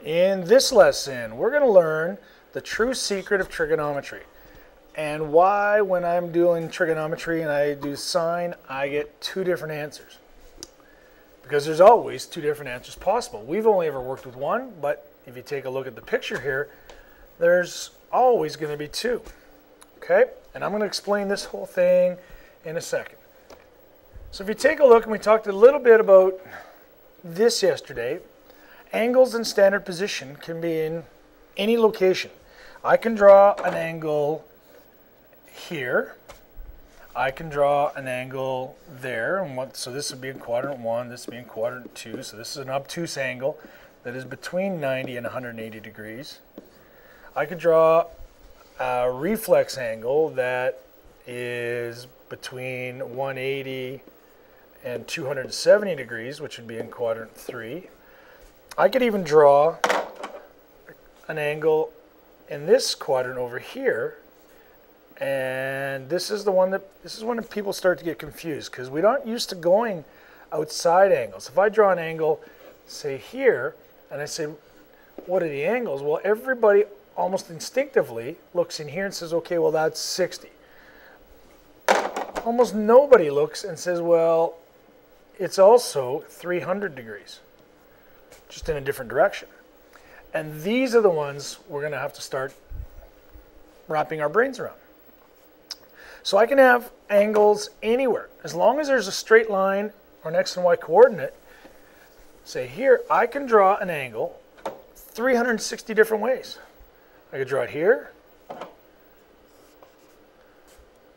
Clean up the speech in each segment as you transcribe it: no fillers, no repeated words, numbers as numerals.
In this lesson, we're going to learn the true secret of trigonometry and why when I'm doing trigonometry and I do sine, I get two different answers. Because there's always two different answers possible. We've only ever worked with one, but if you take a look at the picture here, there's always going to be two. Okay? And I'm going to explain this whole thing in a second. So if you take a look, and we talked a little bit about this yesterday, angles in standard position can be in any location. I can draw an angle here. I can draw an angle there. So this would be in quadrant 1, this would be in quadrant 2. So this is an obtuse angle that is between 90 and 180 degrees. I could draw a reflex angle that is between 180 and 270 degrees, which would be in quadrant 3. I could even draw an angle in this quadrant over here, and this is when people start to get confused because we aren't used to going outside angles. If I draw an angle, say here, and I say, what are the angles? Well, everybody almost instinctively looks in here and says, okay, well, that's 60. Almost nobody looks and says, well, it's also 300 degrees, just in a different direction. And these are the ones we're going to have to start wrapping our brains around. So I can have angles anywhere. As long as there's a straight line or an x and y coordinate, say here, I can draw an angle 360 different ways. I could draw it here,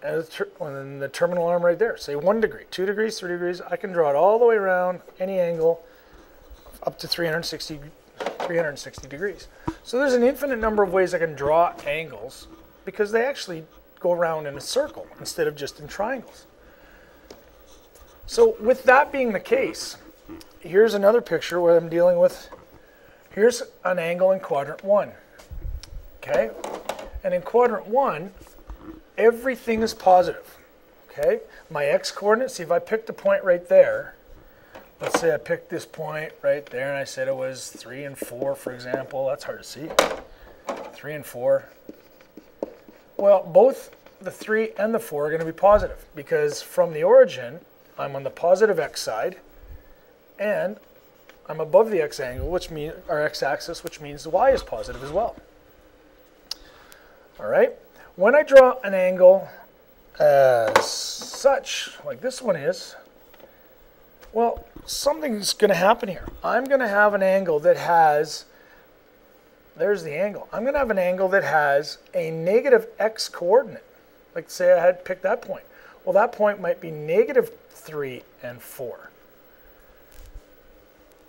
and then the terminal arm right there. Say 1 degree, 2 degrees, 3 degrees. I can draw it all the way around any angle up to 360 degrees. So there's an infinite number of ways I can draw angles because they actually go around in a circle instead of just in triangles. So with that being the case, here's another picture where I'm dealing with, here's an angle in quadrant 1. Okay? And in quadrant 1, everything is positive. Okay? My x-coordinate, see if I picked a point right there, let's say I picked this point right there and I said it was 3 and 4, for example. That's hard to see. 3 and 4. Well, both the 3 and the 4 are going to be positive because from the origin, I'm on the positive x side and I'm above the x angle, which means our x-axis, which means the y is positive as well. All right. When I draw an angle as such, like this one is, well, something's going to happen here. I'm going to have an angle that has, there's the angle. I'm going to have an angle that has a negative x coordinate. Like say I had picked that point. Well, that point might be negative 3 and 4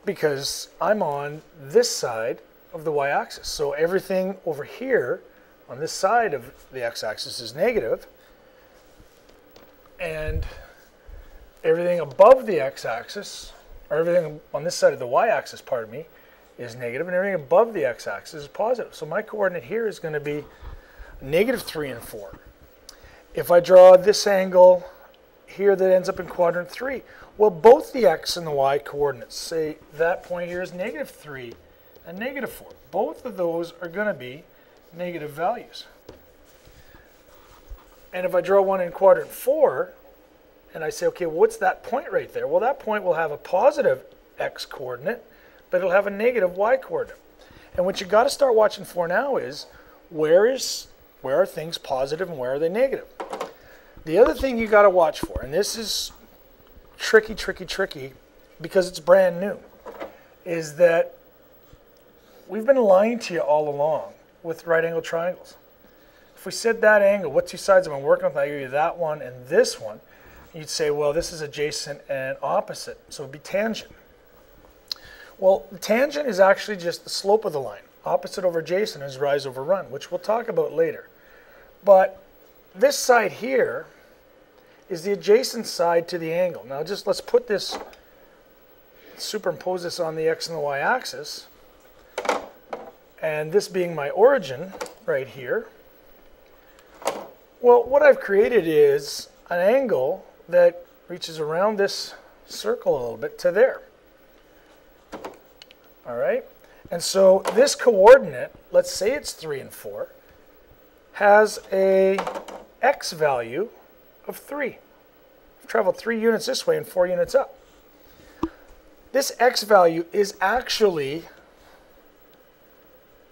because I'm on this side of the y-axis. So everything over here on this side of the x-axis is negative, and everything above the x-axis, or everything on this side of the y-axis, pardon me, is negative, and everything above the x-axis is positive. So my coordinate here is going to be negative 3 and 4. If I draw this angle here that ends up in quadrant 3, well, both the x and the y coordinates, say that point here is negative 3 and negative 4. Both of those are going to be negative values. And if I draw one in quadrant 4, and I say, okay, well, what's that point right there? Well, that point will have a positive x coordinate, but it'll have a negative y coordinate. And what you got to start watching for now is where are things positive and where are they negative? The other thing you got to watch for, and this is tricky because it's brand new, is that we've been lying to you all along with right angle triangles. If we said that angle, what two sides am I working with? I give you that one and this one. You'd say, well, this is adjacent and opposite, so it'd be tangent. Well, the tangent is actually just the slope of the line. Opposite over adjacent is rise over run, which we'll talk about later. But this side here is the adjacent side to the angle. Now just let's put this, superimpose this on the x and the y axis. And this being my origin right here. Well, what I've created is an angle that reaches around this circle a little bit to there. All right? And so this coordinate, let's say it's 3 and 4, has a x value of 3. I've traveled 3 units this way and 4 units up. This x value is actually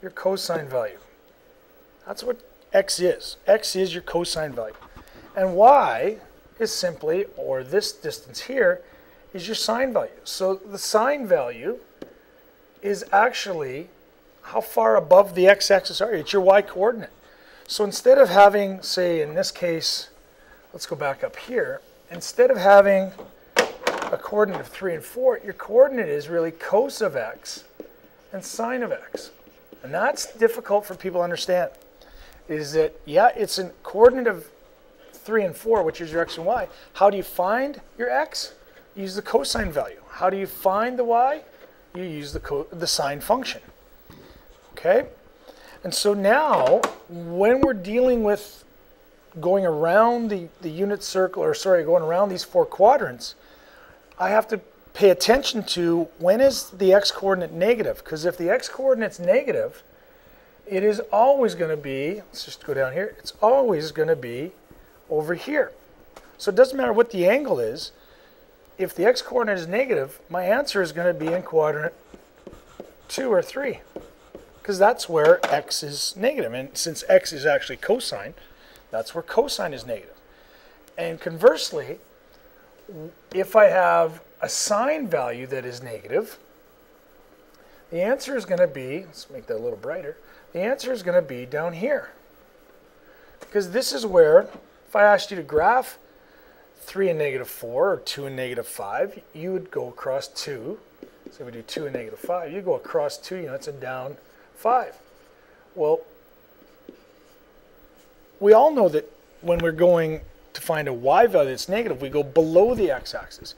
your cosine value. That's what x is. X is your cosine value. And y is simply, or this distance here, is your sine value. So the sine value is actually how far above the x-axis are you. It's your y-coordinate. So instead of having, say in this case, let's go back up here, instead of having a coordinate of 3 and 4, your coordinate is really cos of x and sine of x. And that's difficult for people to understand. Is that, yeah, it's a coordinate of 3 and 4, which is your x and y. How do you find your x? Use the cosine value. How do you find the y? You use the sine function. Okay? And so now, when we're dealing with going around the unit circle, or sorry, going around these 4 quadrants, I have to pay attention to when is the x-coordinate negative. Because if the x-coordinate's negative, it is always going to be, let's just go down here, it's always going to be over here. So it doesn't matter what the angle is. If the x-coordinate is negative, my answer is going to be in quadrant 2 or 3. Because that's where x is negative. And since x is actually cosine, that's where cosine is negative. And conversely, if I have a sine value that is negative, the answer is going to be, let's make that a little brighter, the answer is going to be down here. Because this is where, if I asked you to graph 3 and negative 4 or 2 and negative 5, you would go across 2. So we do 2 and negative 5. You go across 2 units and down 5. Well, we all know that when we're going to find a y value that's negative, we go below the x-axis.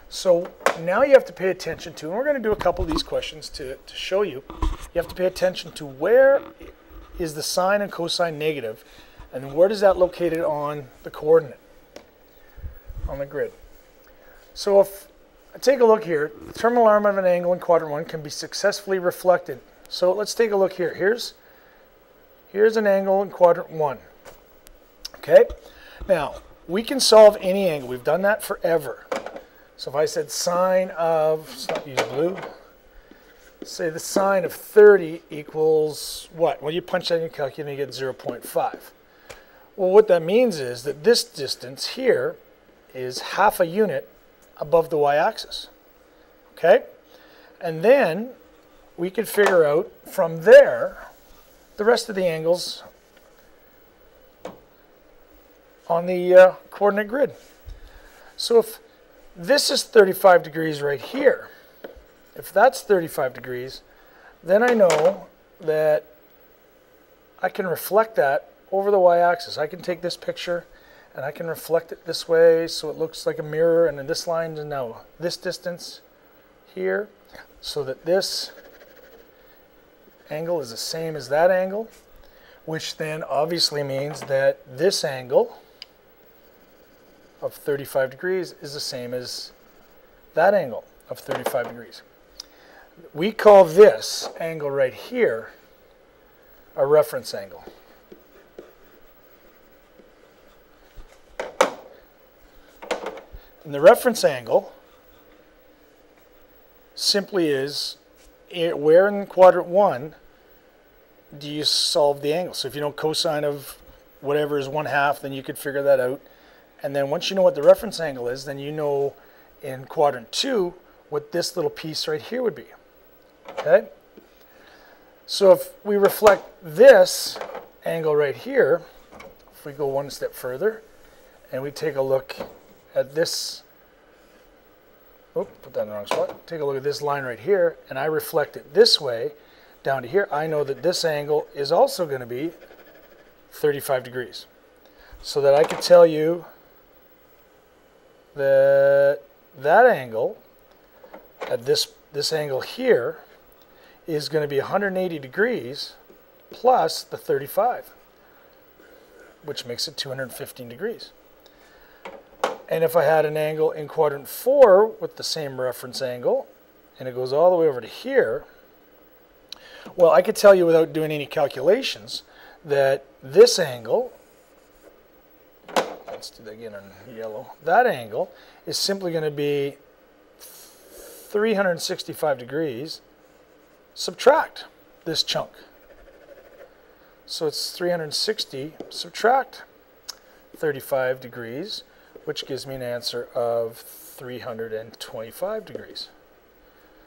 So now you have to pay attention to, and we're going to do a couple of these questions to show you, you have to pay attention to where is the sine and cosine negative, and then where does that located on the coordinate, on the grid. So if I take a look here, the terminal arm of an angle in quadrant 1 can be successfully reflected. So let's take a look here. Here's an angle in quadrant 1. Okay? Now, we can solve any angle. We've done that forever. So if I said sine of, let's not use blue, say the sine of 30 equals what? Well, you punch that in your calculator and you get 0.5. Well, what that means is that this distance here is half a unit above the y-axis. Okay? And then we could figure out from there the rest of the angles on the coordinate grid. So if this is 35 degrees right here, if that's 35 degrees, then I know that I can reflect that over the y-axis. I can take this picture and I can reflect it this way so it looks like a mirror, and then this line is now this distance here, so that this angle is the same as that angle, which then obviously means that this angle of 35 degrees is the same as that angle of 35 degrees. We call this angle right here a reference angle. And the reference angle simply is where in quadrant 1 do you solve the angle. So if you know cosine of whatever is 1/2, then you could figure that out. And then once you know what the reference angle is, then you know in quadrant 2 what this little piece right here would be. Okay? So if we reflect this angle right here, if we go one step further and we take a look at this, put that in the wrong spot, take a look at this line right here, and I reflect it this way down to here, I know that this angle is also going to be 35 degrees. So that I could tell you that that angle, at this angle here, is going to be 180 degrees plus the 35, which makes it 215 degrees. And if I had an angle in quadrant 4 with the same reference angle, and it goes all the way over to here, Well, I could tell you without doing any calculations that this angle, let's do that again on yellow, that angle is simply going to be 365 degrees subtract this chunk. So it's 360 subtract 35 degrees, which gives me an answer of 325 degrees.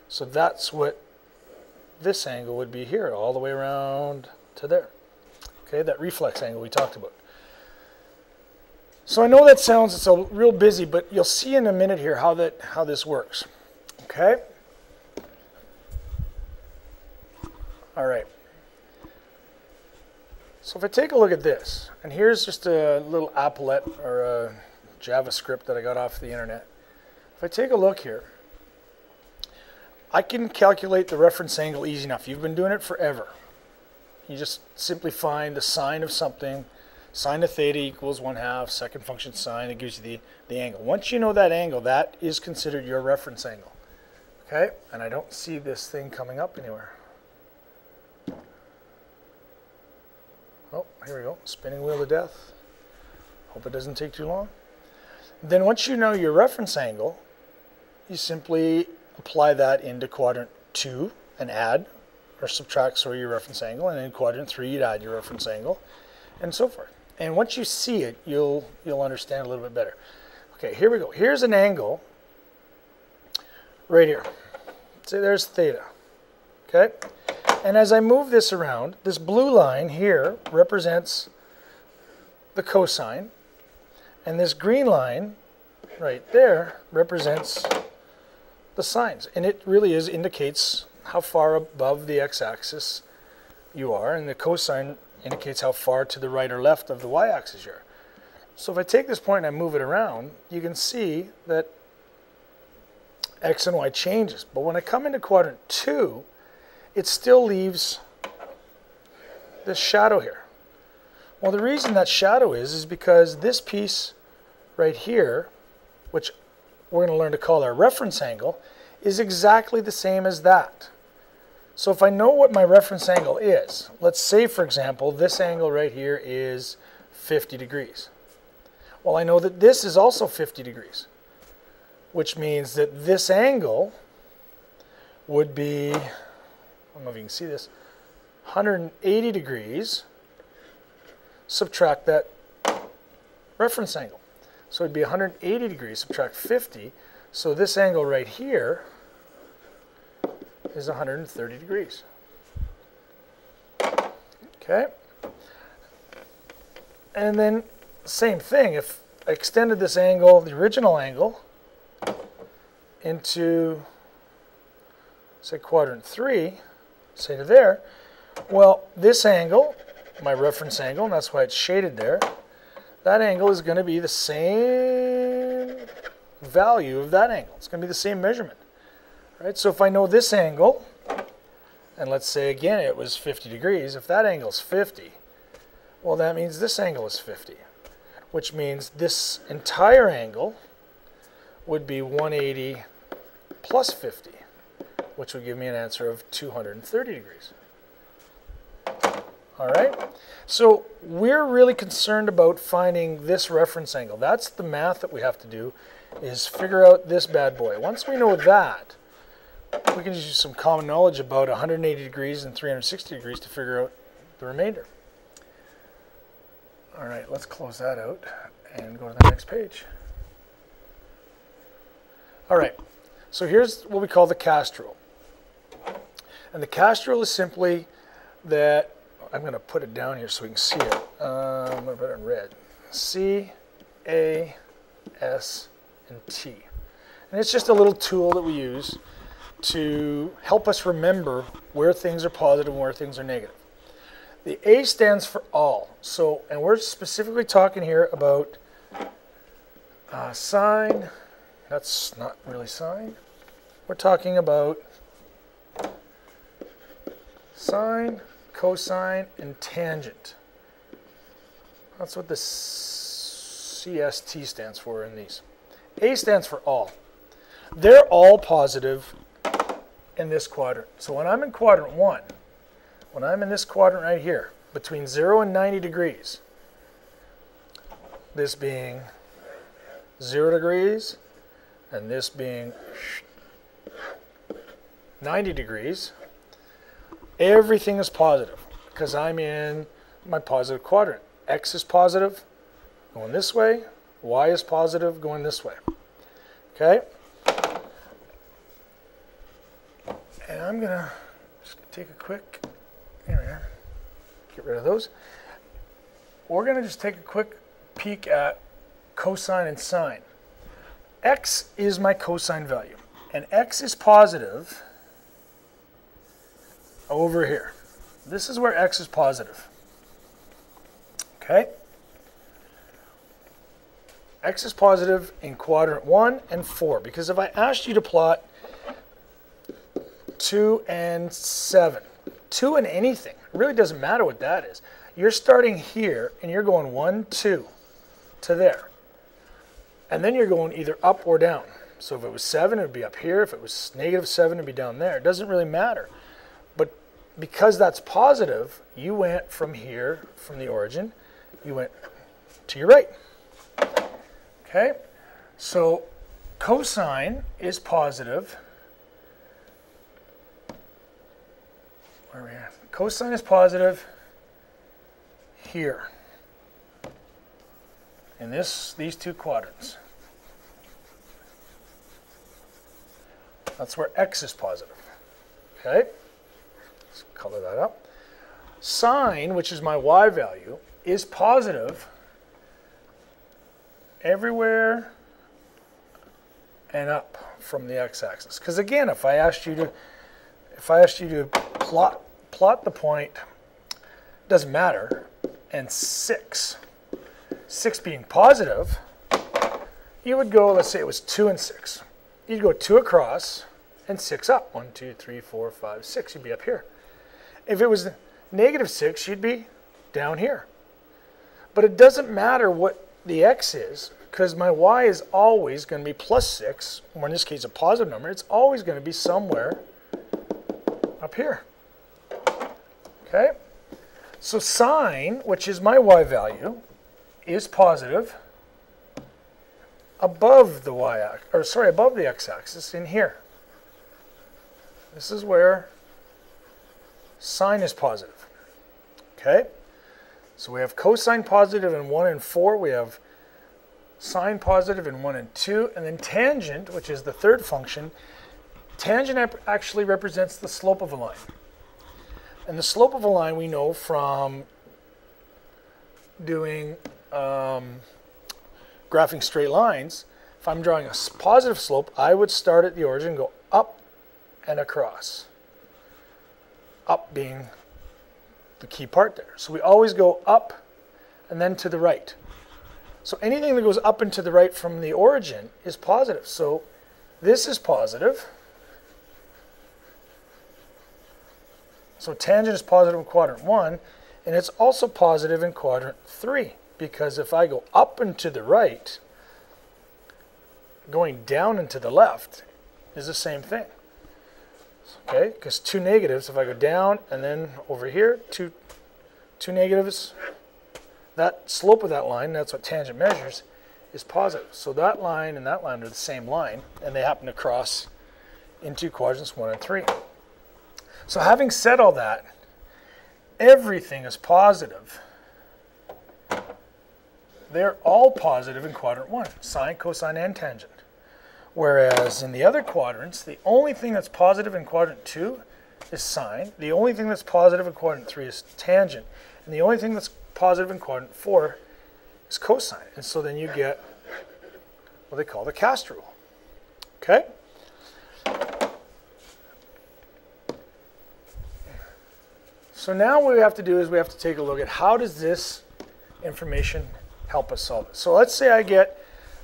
So that's what this angle would be here, all the way around to there. Okay, that reflex angle we talked about. So I know that sounds so real busy, but you'll see in a minute here how this works. Okay? All right. So if I take a look at this, and here's just a little applet or a JavaScript that I got off the internet. If I take a look here, I can calculate the reference angle easy enough. You've been doing it forever. You just simply find the sine of something. Sine of theta equals 1/2, second function sine, it gives you the angle. Once you know that angle, that is considered your reference angle. Okay, and I don't see this thing coming up anywhere. Oh, here we go, spinning wheel of death. Hope it doesn't take too long. Then once you know your reference angle, you simply apply that into quadrant 2 and add, or subtract, sorry, your reference angle, and in quadrant 3 you'd add your reference angle, and so forth. And once you see it, you'll understand a little bit better. Okay, here we go. Here's an angle right here. Say there's theta. Okay? And as I move this around, this blue line here represents the cosine, and this green line right there represents the sines. And it really indicates how far above the x-axis you are, and the cosine indicates how far to the right or left of the y-axis you are. So if I take this point and I move it around, you can see that x and y changes. But when I come into quadrant 2, it still leaves this shadow here. Well, the reason that shadow is because this piece right here, which we're going to learn to call our reference angle, is exactly the same as that. So if I know what my reference angle is, let's say, for example, this angle right here is 50 degrees. Well, I know that this is also 50 degrees, which means that this angle would be, I don't know if you can see this, 180 degrees, subtract that reference angle. So it'd be 180 degrees, subtract 50, so this angle right here is 130 degrees. Okay? And then same thing, if I extended this angle, the original angle, into, say, quadrant 3, say to there, well, this angle, my reference angle, and that's why it's shaded there, that angle is going to be the same value of that angle. It's going to be the same measurement. Right? So if I know this angle, and let's say again it was 50 degrees, if that angle is 50, well, that means this angle is 50, which means this entire angle would be 180 plus 50, which would give me an answer of 230 degrees. All right, so we're really concerned about finding this reference angle. That's the math that we have to do, is figure out this bad boy. Once we know that, we can use some common knowledge about 180 degrees and 360 degrees to figure out the remainder. All right, let's close that out and go to the next page. All right, so here's what we call the cast rule. And the cast rule is simply that, I'm going to put it down here so we can see it. I'm going to put it in red. C, A, S, and T. And it's just a little tool that we use to help us remember where things are positive and where things are negative. The A stands for all. So, and we're specifically talking here about sine. That's not really sine. We're talking about sine, cosine, and tangent. That's what the CST stands for in these. A stands for all. They're all positive in this quadrant. So when I'm in quadrant 1, when I'm in this quadrant right here, between 0 and 90 degrees, this being 0 degrees, and this being 90 degrees, everything is positive because I'm in my positive quadrant. X is positive, going this way. Y is positive, going this way. Okay? And I'm going to just take a quick, here we are, get rid of those. We're going to just take a quick peek at cosine and sine. X is my cosine value, and X is positive over here. This is where X is positive. Okay? X is positive in quadrant 1 and 4, because if I asked you to plot 2 and 7, 2 and anything, it really doesn't matter what that is. You're starting here and you're going 1, 2 to there. And then you're going either up or down. So if it was 7, it would be up here. If it was negative 7, it would be down there. It doesn't really matter. But because that's positive, you went from here, from the origin, you went to your right. Okay? So cosine is positive. Where are we at? Cosine is positive here in these two quadrants. That's where X is positive. Okay? Let's color that up. Sine, which is my Y value, is positive everywhere and up from the x-axis. Because again, if I asked you to plot the point, doesn't matter, and 6 being positive, you would go, let's say it was 2 and 6. You'd go 2 across and 6 up. 1, 2, 3, 4, 5, 6. You'd be up here. If it was negative 6, you'd be down here. But it doesn't matter what the x is, because my y is always going to be plus 6, or in this case a positive number. It's always going to be somewhere up here. Okay? So sine, which is my y value, is positive above the above the x-axis in here. This is where sine is positive. Okay? So we have cosine positive in 1 and 4. We have sine positive in 1 and 2. And then tangent, which is the third function, tangent actually represents the slope of a line. And the slope of a line we know from doing graphing straight lines. If I'm drawing a positive slope, I would start at the origin and go up and across. Up being the key part there. So we always go up and then to the right. So anything that goes up and to the right from the origin is positive. So this is positive. So tangent is positive in quadrant 1, and it's also positive in quadrant 3, because if I go up and to the right, going down and to the left is the same thing. Okay, because 2 negatives, if I go down and then over here, two negatives, that slope of that line, that's what tangent measures, is positive. So that line and that line are the same line, and they happen to cross into quadrants 1 and 3. So having said all that, everything is positive. They're all positive in quadrant 1, sine, cosine, and tangent. Whereas in the other quadrants, the only thing that's positive in quadrant 2 is sine. The only thing that's positive in quadrant 3 is tangent. And the only thing that's positive in quadrant 4 is cosine. And so then you get what they call the Cast Rule. Okay? So now what we have to do is we have to take a look at how does this information help us solve it. So let's say I get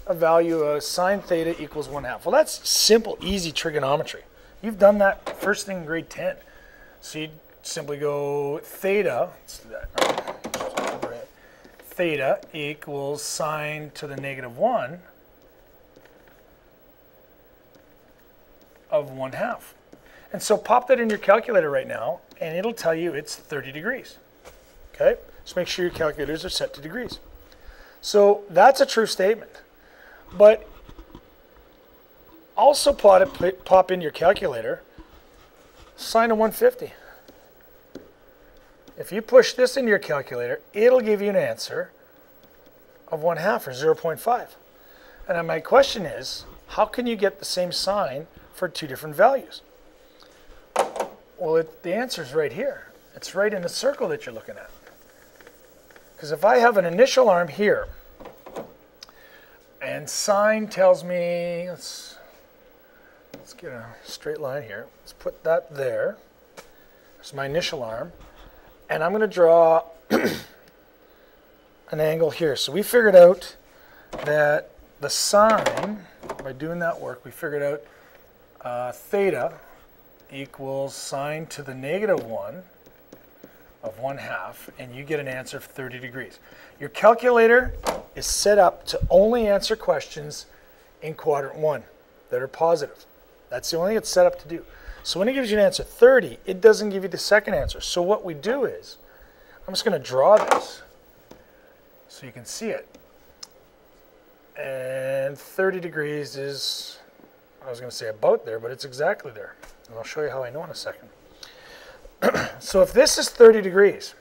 a value of sine theta equals 1/2. Well, that's simple, easy trigonometry. You've done that first thing in grade 10. So you'd simply go theta, let's do that. Theta equals sine to the -1 of 1/2. And so pop that in your calculator right now, and it'll tell you it's 30 degrees. Okay? So make sure your calculators are set to degrees. So that's a true statement. But also pop in your calculator sine of 150. If you push this into your calculator, it'll give you an answer of 1/2 or 0.5. And my question is, how can you get the same sign for two different values? Well, the answer is right here. It's right in the circle that you're looking at. Because if I have an initial arm here, and sine tells me, let's get a straight line here. Let's put that there. There's my initial arm. And I'm going to draw an angle here. So we figured out that the sine, by doing that work, we figured out theta equals sine to the -1 of 1/2, and you get an answer of 30 degrees. Your calculator is set up to only answer questions in quadrant 1 that are positive. That's the only thing it's set up to do. So when it gives you an answer 30, it doesn't give you the second answer. So what we do is, I'm just going to draw this so you can see it. And 30 degrees is, I was going to say about there, but it's exactly there. And I'll show you how I know in a second. So if this is 30 degrees,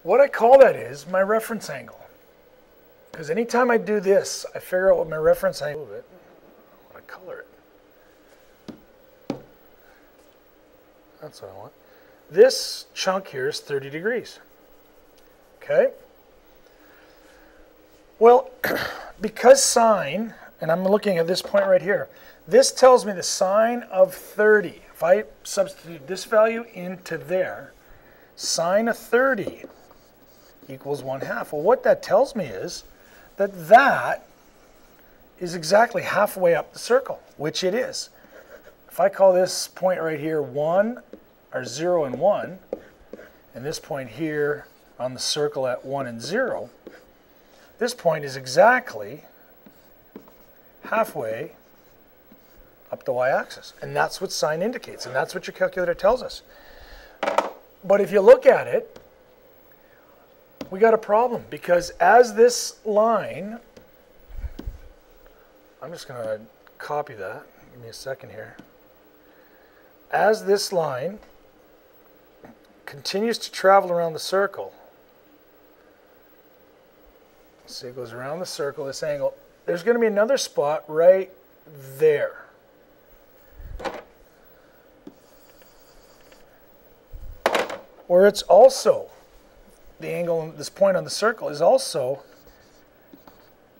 what I call that is my reference angle. Because anytime I do this, I figure out what my reference angle is. I want to color it. That's what I want. This chunk here is 30 degrees. Okay? Well, because sine, and I'm looking at this point right here, this tells me the sine of 30. If I substitute this value into there, sine of 30 equals 1/2. Well, what that tells me is that that is exactly halfway up the circle, which it is. If I call this point right here 1, or 0 and 1, and this point here on the circle at 1 and 0, this point is exactly halfway up the y-axis. And that's what sine indicates, and that's what your calculator tells us. But if you look at it, we got a problem, because as this line, I'm just going to copy that. Give me a second here. As this line continues to travel around the circle, see, it goes around the circle, this angle, there's going to be another spot right there. Where it's also, the angle, this point on the circle is also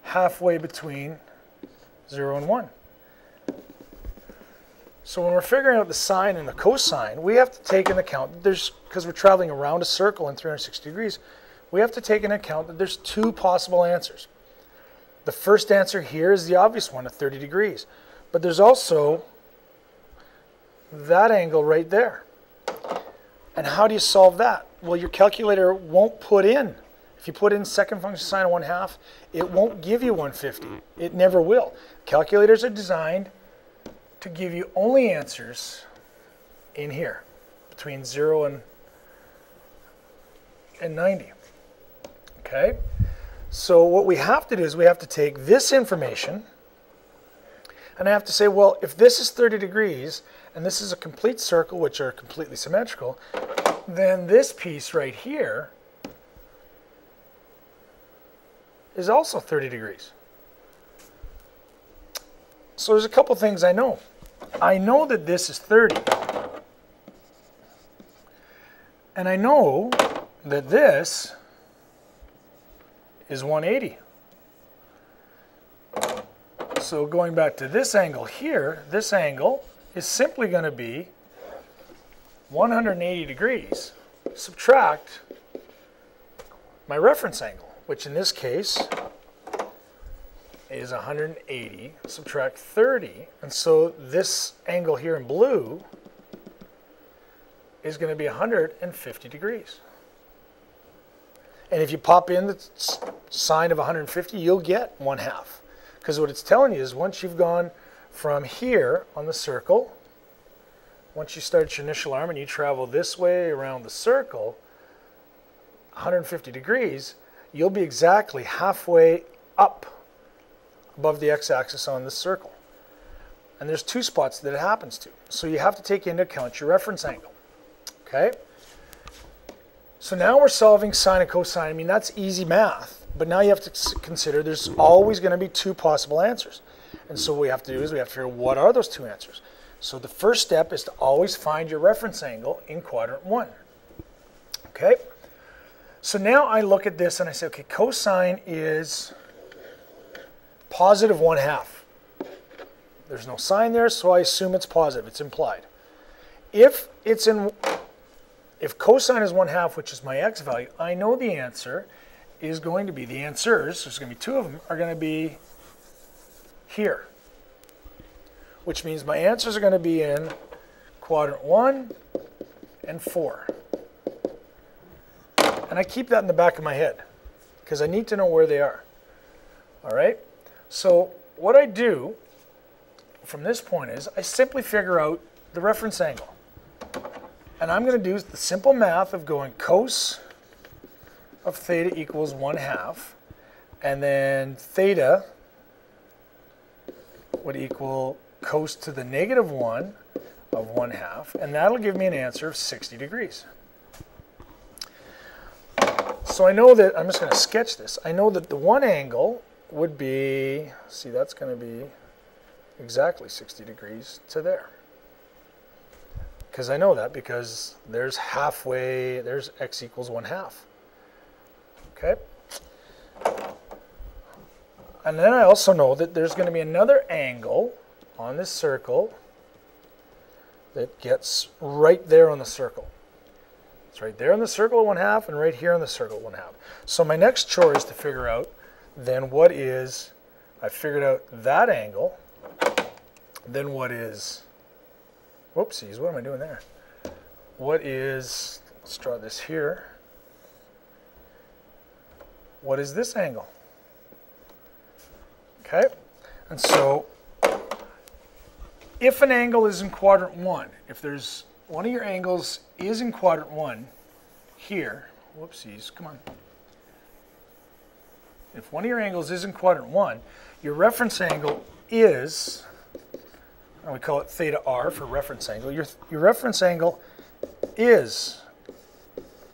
halfway between 0 and 1. So when we're figuring out the sine and the cosine, we have to take into account, because we're traveling around a circle in 360 degrees, we have to take into account that there's two possible answers. The first answer here is the obvious one at 30 degrees. But there's also that angle right there. And how do you solve that? Well, your calculator won't put in. If you put in second function sine of 1/2, it won't give you 150. It never will. Calculators are designed to give you only answers in here, between 0 and 90. Okay? So what we have to do is we have to take this information, and I have to say, well, if this is 30 degrees, and this is a complete circle, which are completely symmetrical, then this piece right here is also 30 degrees. So there's a couple things I know. I know that this is 30. And I know that this is 180. So going back to this angle here, this angle is simply going to be 180 degrees. Subtract my reference angle, which in this case is 180, subtract 30, and so this angle here in blue is going to be 150 degrees. And if you pop in the sine of 150, you'll get 1/2. Because what it's telling you is once you've gone from here on the circle, once you start your initial arm and you travel this way around the circle, 150 degrees, you'll be exactly halfway up above the x-axis on this circle. And there's two spots that it happens to. So you have to take into account your reference angle. Okay? So now we're solving sine and cosine. I mean, that's easy math. But now you have to consider there's always going to be two possible answers. And so what we have to do is we have to figure out what are those two answers. So the first step is to always find your reference angle in quadrant 1. Okay? So now I look at this and I say, okay, cosine is positive 1/2. There's no sign there, so I assume it's positive. It's implied. If cosine is 1/2, which is my x value, I know the answer is going to be, the answers, there's going to be two of them, are going to be here. Which means my answers are going to be in quadrant 1 and 4. And I keep that in the back of my head because I need to know where they are. All right? So what I do from this point is I simply figure out the reference angle. And I'm going to do the simple math of going cos of theta equals 1/2, and then theta would equal cos to the negative 1 of 1/2, and that'll give me an answer of 60 degrees. So I know that, I'm just going to sketch this, I know that the one angle would be, see, that's going to be exactly 60 degrees to there. Because I know that because there's halfway, there's x equals 1/2. Okay? And then I also know that there's going to be another angle on this circle that gets right there on the circle. It's right there in the circle at 1/2 and right here in the circle at 1/2. So my next chore is to figure out then what is, I figured out that angle, then what is, whoopsies, what am I doing there? What is, let's draw this here. What is this angle? Okay, and so if an angle is in quadrant 1, if there's one of your angles is in quadrant 1 here, whoopsies, come on. If one of your angles is in quadrant 1, your reference angle is, and we call it theta r for reference angle, your reference angle is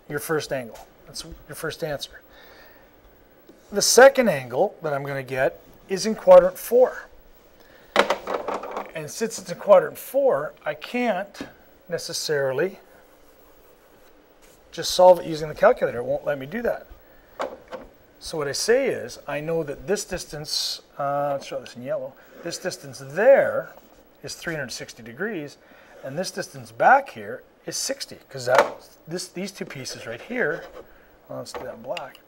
your first angle. That's your first answer. The second angle that I'm going to get is in quadrant 4. And since it's in quadrant 4, I can't necessarily just solve it using the calculator. It won't let me do that. So what I say is, I know that this distance, let's show this in yellow, this distance there is 360 degrees, and this distance back here is 60, because these two pieces right here, well, let's do that in black,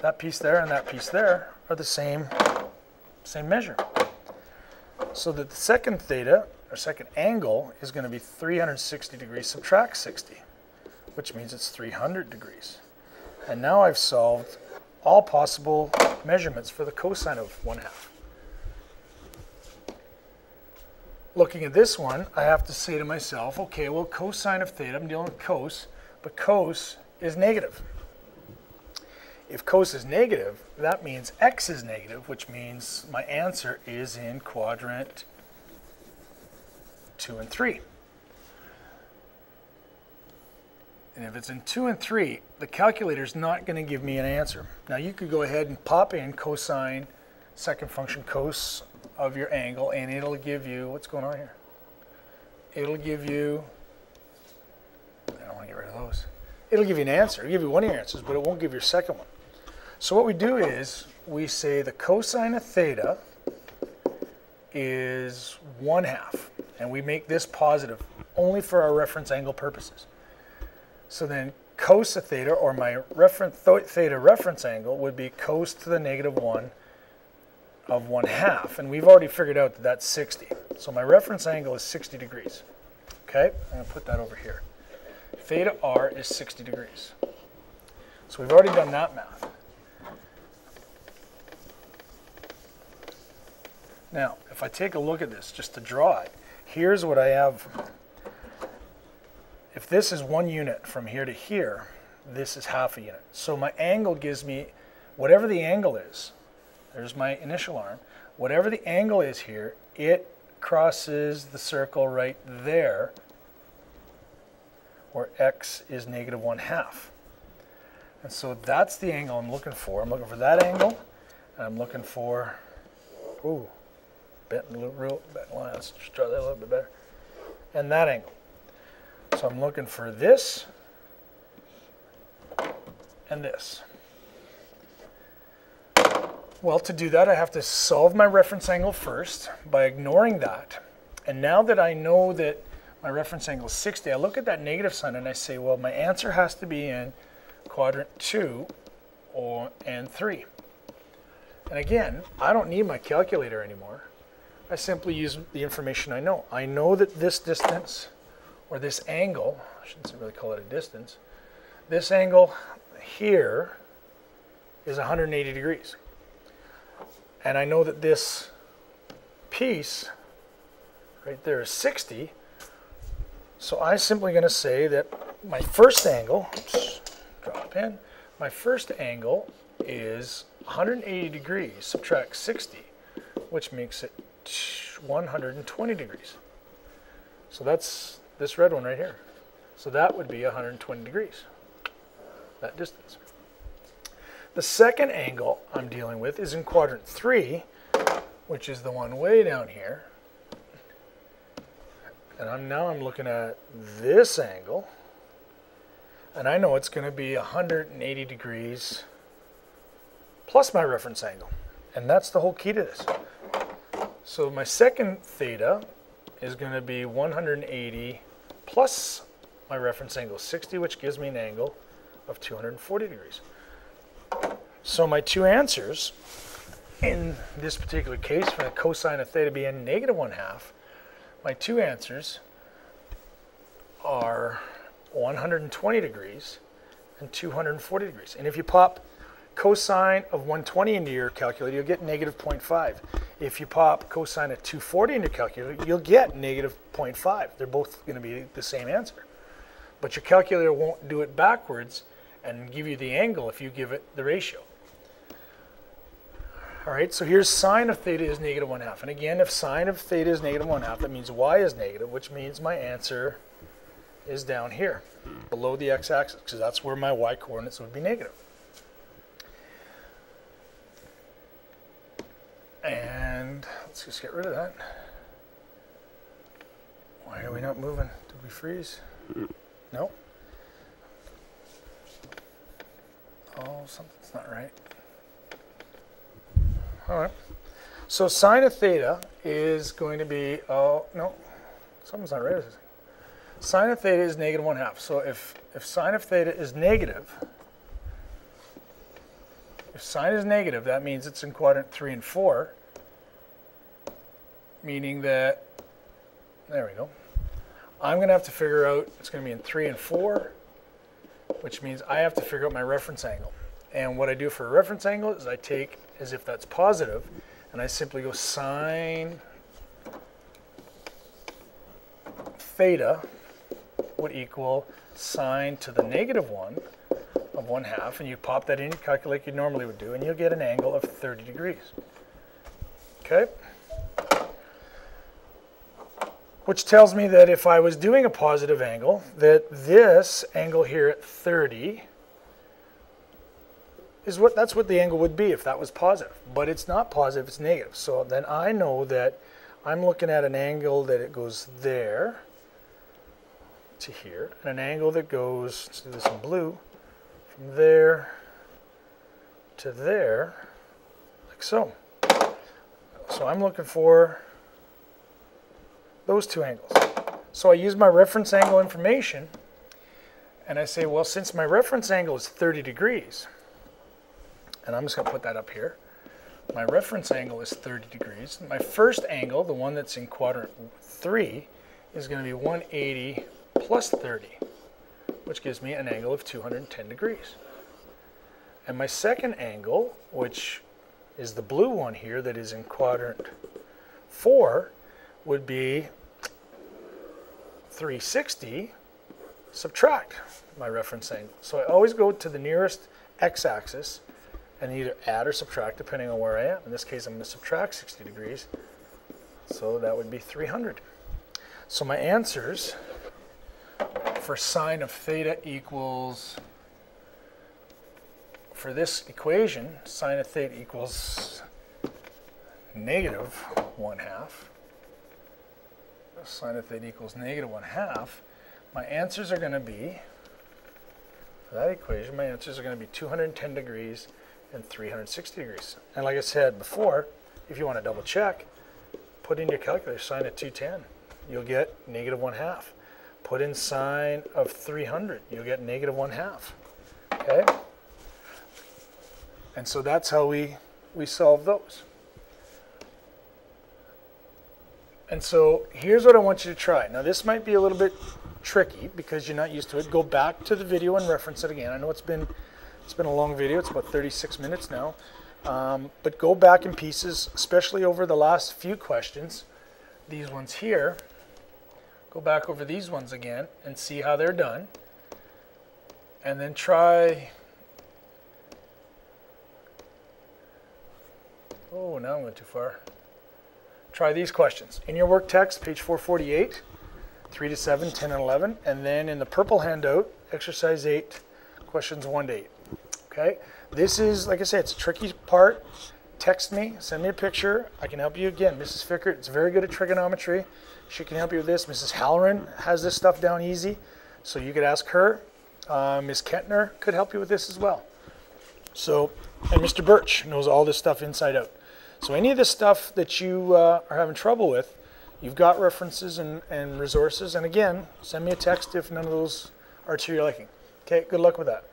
that piece there and that piece there are the same measure. So that the second theta, or second angle, is going to be 360 degrees subtract 60, which means it's 300 degrees. And now I've solved all possible measurements for the cosine of 1/2. Looking at this one, I have to say to myself, okay, well, cosine of theta, I'm dealing with cos, but cos is negative. If cos is negative, that means x is negative, which means my answer is in quadrant 2 and 3. And if it's in 2 and 3, the calculator is not going to give me an answer. Now you could go ahead and pop in cosine, second function cos of your angle, and it'll give you, what's going on here? It'll give you, I don't want to get rid of those. It'll give you an answer. It'll give you one of your answers, but it won't give your second one. So what we do is we say the cosine of theta is 1/2, and we make this positive only for our reference angle purposes. So then cos of theta, or my theta reference angle, would be cos to the negative 1 of 1/2, and we've already figured out that that's 60. So my reference angle is 60 degrees. Okay, I'm going to put that over here. Theta r is 60 degrees. So we've already done that math. Now, if I take a look at this, just to draw it, here's what I have. If this is 1 unit from here to here, this is half a unit. So my angle gives me, whatever the angle is, there's my initial arm, whatever the angle is here, it crosses the circle right there, where x is negative 1/2. And so that's the angle I'm looking for. I'm looking for that angle, and I'm looking for, ooh, bent line. Let's just draw that a little bit better. And that angle. So I'm looking for this and this. Well, to do that, I have to solve my reference angle first by ignoring that. And now that I know that my reference angle is 60, I look at that negative sign and I say, well, my answer has to be in quadrant 2 and 3. And again, I don't need my calculator anymore. I simply use the information I know. I know that this distance, or this angle, I shouldn't really call it a distance, this angle here is 180 degrees. And I know that this piece right there is 60. So I'm simply going to say that my first angle, oops, drop in, my first angle is 180 degrees, subtract 60, which makes it 120 degrees. So that's this red one right here. So that would be 120 degrees, that distance. The second angle I'm dealing with is in quadrant 3, which is the one way down here. And now I'm looking at this angle, and I know it's going to be 180 degrees plus my reference angle. And that's the whole key to this. So my second theta is going to be 180 plus my reference angle 60, which gives me an angle of 240 degrees. So my two answers in this particular case, for the cosine of theta being negative 1/2, my two answers are 120 degrees and 240 degrees. And if you pop cosine of 120 into your calculator, you'll get negative 0.5. If you pop cosine of 240 into your calculator, you'll get negative 0.5. They're both going to be the same answer. But your calculator won't do it backwards and give you the angle if you give it the ratio. All right, so here's sine of theta is negative 1/2. And again, if sine of theta is negative 1/2, that means y is negative, which means my answer is down here, below the x-axis, because that's where my y-coordinates would be negative. And let's just get rid of that. Why are we not moving? Did we freeze? No. Oh, something's not right. All right. So sine of theta is going to be, oh, no, something's not right. Sine of theta is negative 1/2. So if sine of theta is negative, if sine is negative, that means it's in quadrant 3 and 4, meaning that, there we go. I'm going to have to figure out, it's going to be in 3 and 4, which means I have to figure out my reference angle. And what I do for a reference angle is I take, as if that's positive, and I simply go sine theta would equal sine to the negative 1 of 1/2, and you pop that in your calculator like you normally would do, and you'll get an angle of 30 degrees. Okay? Which tells me that if I was doing a positive angle, that this angle here at 30 is that's what the angle would be if that was positive. But it's not positive, it's negative. So then I know that I'm looking at an angle that it goes there to here, and an angle that goes, let's do this in blue, from there to there, like so. So I'm looking for those two angles. So I use my reference angle information, and I say, well, since my reference angle is 30 degrees, and I'm just going to put that up here, my reference angle is 30 degrees. My first angle, the one that's in quadrant 3, is going to be 180 plus 30, which gives me an angle of 210 degrees. And my second angle, which is the blue one here that is in quadrant 4 would be 360 subtract my reference angle. So I always go to the nearest x-axis and either add or subtract depending on where I am. In this case, I'm going to subtract 60 degrees. So that would be 300. So my answers for sine of theta equals, for this equation, sine of theta equals negative 1/2. Sine of theta equals negative 1/2. My answers are going to be, for that equation, my answers are going to be 210 degrees and 360 degrees. And like I said before, if you want to double check, put in your calculator sine of 210. You'll get negative 1/2. Put in sine of 300. You'll get negative 1/2. Okay? And so that's how we solve those. And so here's what I want you to try. Now this might be a little bit tricky because you're not used to it. Go back to the video and reference it again. I know it's been a long video. It's about 36 minutes now. But go back in pieces, especially over the last few questions. These ones here. Go back over these ones again and see how they're done. And then try... Oh, now I went too far. Try these questions. In your work text, page 448, 3 to 7, 10 and 11. And then in the purple handout, exercise 8, questions 1 to 8. Okay? This is, like I said, it's a tricky part. Text me, send me a picture. I can help you again. Mrs. Fickert is very good at trigonometry. She can help you with this. Mrs. Halloran has this stuff down easy, so you could ask her. Ms. Kentner could help you with this as well. So, and Mr. Birch knows all this stuff inside out. So any of this stuff that you are having trouble with, you've got references and resources. And again, send me a text if none of those are to your liking. Okay, good luck with that.